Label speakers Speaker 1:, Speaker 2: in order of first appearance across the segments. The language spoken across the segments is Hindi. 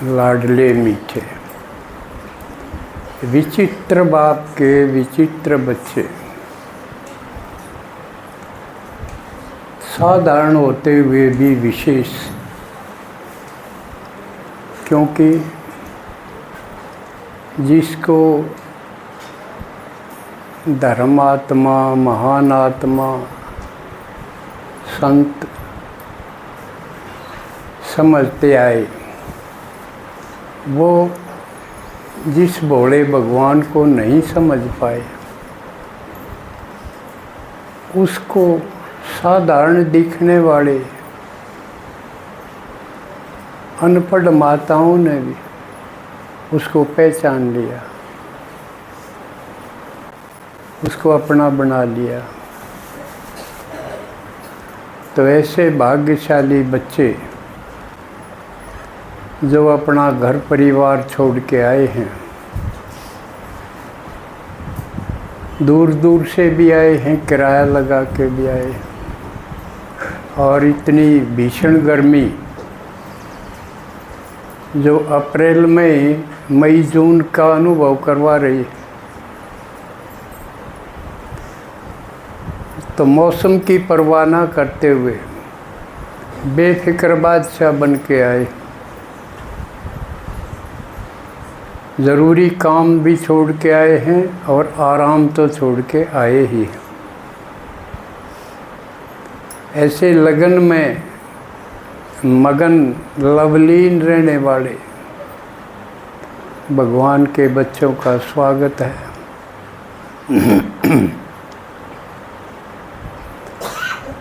Speaker 1: लाडले मीठे, विचित्र बाप के विचित्र बच्चे, साधारण होते हुए भी विशेष, क्योंकि जिसको धर्मात्मा, महान आत्मा, संत समझते आए, वो जिस भोले भगवान को नहीं समझ पाए उसको साधारण दिखने वाले अनपढ़ माताओं ने भी उसको पहचान लिया, उसको अपना बना लिया। तो ऐसे भाग्यशाली बच्चे जो अपना घर परिवार छोड़ के आए हैं, दूर दूर से भी आए हैं, किराया लगा के भी आए हैं, और इतनी भीषण गर्मी जो अप्रैल में मई जून का अनुभव करवा रही है, तो मौसम की परवाह ना करते हुए बेफिक्र बादशाह बन के आए। ज़रूरी काम भी छोड़ के आए हैं और आराम तो छोड़ के आए ही। ऐसे लगन में मगन लवलीन रहने वाले भगवान के बच्चों का स्वागत है।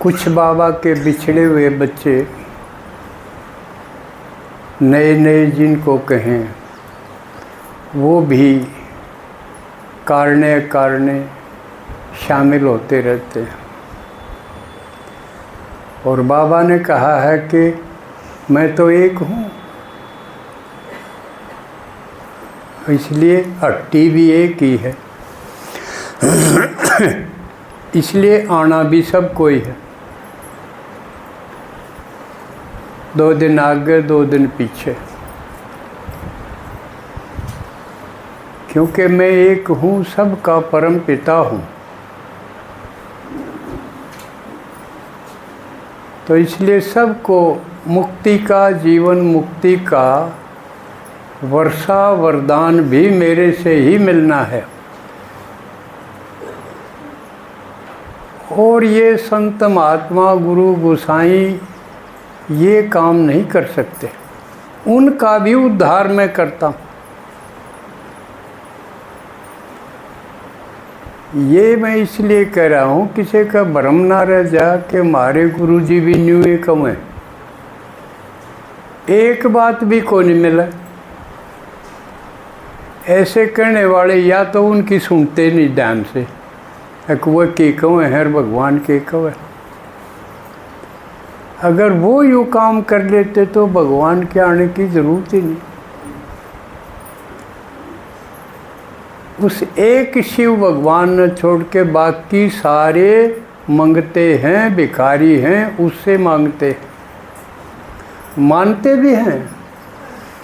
Speaker 1: कुछ बाबा के बिछड़े हुए बच्चे नए नए जिनको कहें वो भी कारणे शामिल होते रहते हैं। और बाबा ने कहा है कि मैं तो एक हूँ, इसलिए हट्टी भी एक ही है, इसलिए आना भी सब कोई है। 2 दिन आगे 2 दिन पीछे, क्योंकि मैं एक हूँ, सबका परम पिता हूँ। तो इसलिए सबको मुक्ति का, जीवन मुक्ति का वर्षा वरदान भी मेरे से ही मिलना है। और ये संत महात्मा गुरु गोसाई ये काम नहीं कर सकते, उनका भी उद्धार मैं करता हूँ। ये मैं इसलिए कह रहा हूँ किसी का भ्रम ना रह जा कि हमारे गुरुजी भी न्यू एक है। एक बात भी को नहीं मिला। ऐसे कहने वाले या तो उनकी सुनते नहीं ध्यान से, वो के कौन है, हर भगवान के कौन है। अगर वो यूँ काम कर लेते तो भगवान के आने की ज़रूरत ही नहीं। उस एक शिव भगवान ने छोड़ के बाकी सारे मंगते हैं, भिखारी हैं, उससे मांगते हैं। मानते भी हैं,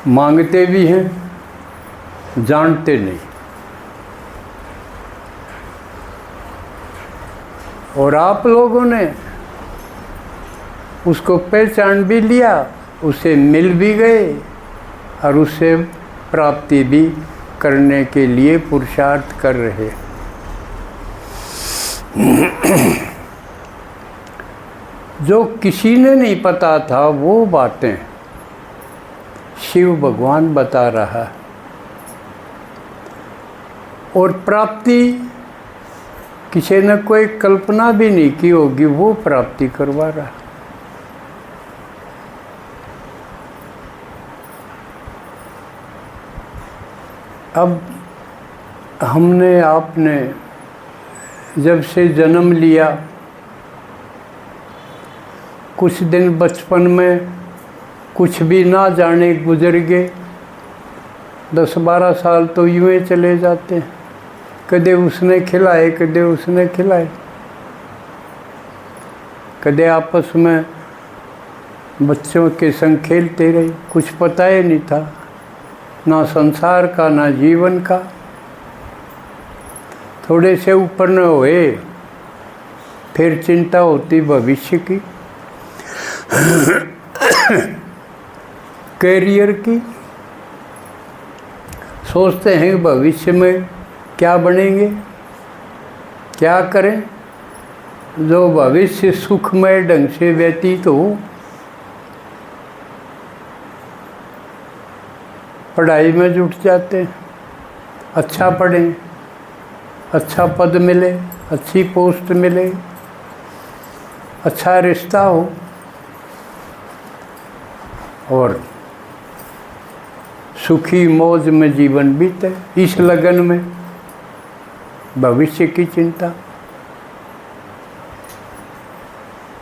Speaker 1: मांगते भी हैं, जानते नहीं। और आप लोगों ने उसको पहचान भी लिया, उसे मिल भी गए और उससे प्राप्ति भी करने के लिए पुरुषार्थ कर रहे। जो किसी ने नहीं पता था वो बातें शिव भगवान बता रहा है, और प्राप्ति किसी ने कोई कल्पना भी नहीं की होगी वो प्राप्ति करवा रहा है। अब हमने आपने जब से जन्म लिया, कुछ दिन बचपन में कुछ भी ना जाने गुजर गए, 10-12 साल तो यूँ ही चले जाते हैं। कदे उसने खिलाए, कदे उसने खिलाए, कदे आपस में बच्चों के संग खेलते रहे, कुछ पता ही नहीं था। ना संसार का ना जीवन का। थोड़े से ऊपर न हुए फिर चिंता होती भविष्य की, कैरियर की। सोचते हैं भविष्य में क्या बनेंगे, क्या करें जो भविष्य सुखमय ढंग से व्यतीत हो। पढ़ाई में जुट जाते हैं, अच्छा पढ़ें, अच्छा पद मिले, अच्छी पोस्ट मिले, अच्छा रिश्ता हो और सुखी मौज में जीवन बीते। इस लगन में भविष्य की चिंता।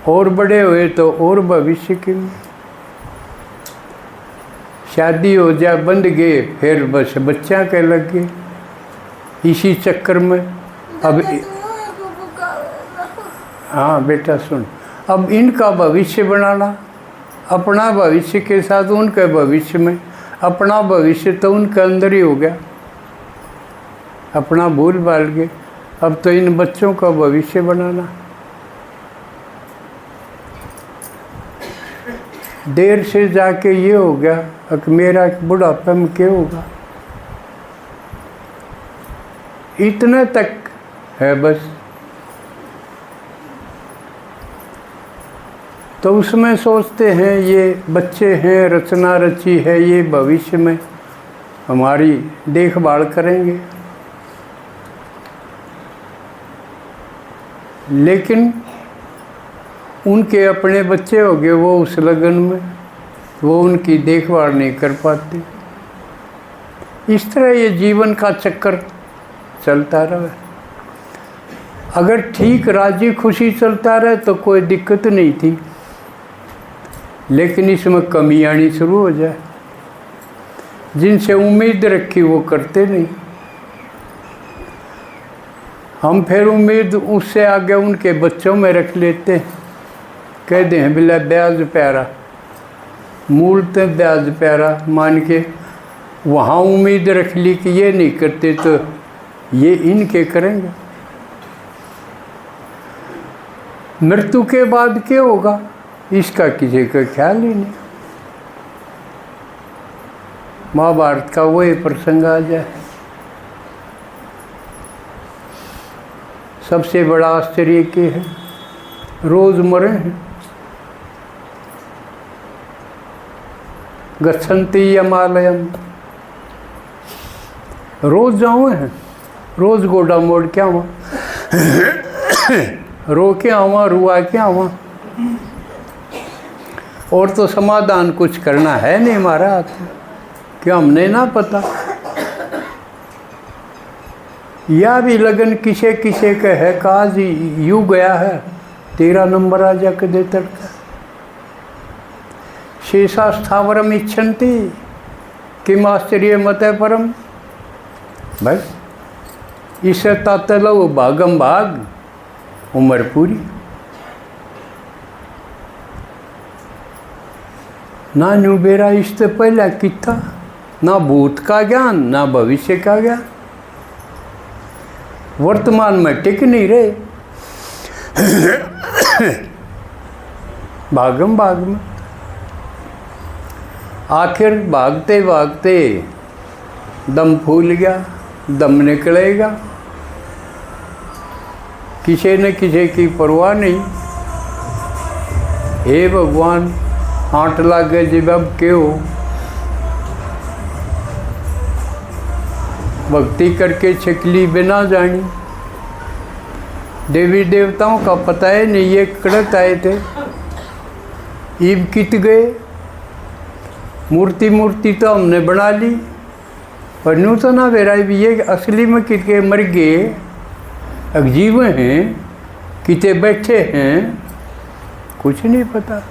Speaker 1: और बड़े हुए तो और भविष्य की। शादी हो जाए, बंध गए, फिर बस बच्चा के लग गए। इसी चक्कर में अब हाँ बेटा सुन, अब इनका भविष्य बनाना, अपना भविष्य के साथ उनके भविष्य में, अपना भविष्य तो उनके अंदर ही हो गया, अपना भूल भाल गए। अब तो इन बच्चों का भविष्य बनाना। देर से जाके ये हो गया कि मेरा बुढ़ापे में क्या होगा, इतने तक है बस। तो उसमें सोचते हैं ये बच्चे हैं, रचना रची है, ये भविष्य में हमारी देखभाल करेंगे। लेकिन उनके अपने बच्चे हो गए, वो उस लगन में वो उनकी देखभाल नहीं कर पाते। इस तरह ये जीवन का चक्कर चलता रहा। अगर ठीक राजी खुशी चलता रहे तो कोई दिक्कत नहीं थी, लेकिन इसमें कमी आनी शुरू हो जाए। जिनसे उम्मीद रखी वो करते नहीं, हम फिर उम्मीद उससे आगे उनके बच्चों में रख लेते हैं। कहते हैं बिल्ला ब्याज प्यारा, मूल तो ब्याज प्यारा मान के वहाँ उम्मीद रख ली कि ये नहीं करते तो ये इनके करेंगे। मृत्यु के बाद क्या होगा इसका किसी का ख्याल ही नहीं। महाभारत का वही प्रसंग आ जाए। सबसे बड़ा आश्चर्य क्या है, रोज मरे हैं। गच्छन्ति यमालयम, रोज जाओ हैं, रोज गोडा मोड़ क्या हुआ, रो के आवा, रुआ के आवा। और तो समाधान कुछ करना है नहीं हमारा हाथ में, क्या हमने ना पता। या भी लगन किसे किसे का है, काज यू गया है, तेरा नंबर आ जा के देता था। शेषा स्थावरम इच्छन्ति किम आश्चर्य मत परम। बस इससे तातलो भागम भाग, उम्र पूरी। ना न्यूबेरा इससे पहले कितना, ना भूत का ज्ञान ना भविष्य का ज्ञान, वर्तमान में टिक नहीं रहे। भागम भाग में आखिर भागते भागते दम फूल गया, दम निकलेगा। किसी न किसी की परवाह नहीं। हे भगवान, आंट लागे जब अब क्यों, भक्ति करके छिकली बिना जानी। देवी देवताओं का पता है नहीं, ये कड़क आए थे, ईब कित गए। मूर्ति तो हमने बना ली, पर न्यू तो ना बेरा भी ये असली में कित के मर गए, अजीब हैं, किते बैठे हैं, कुछ नहीं पता।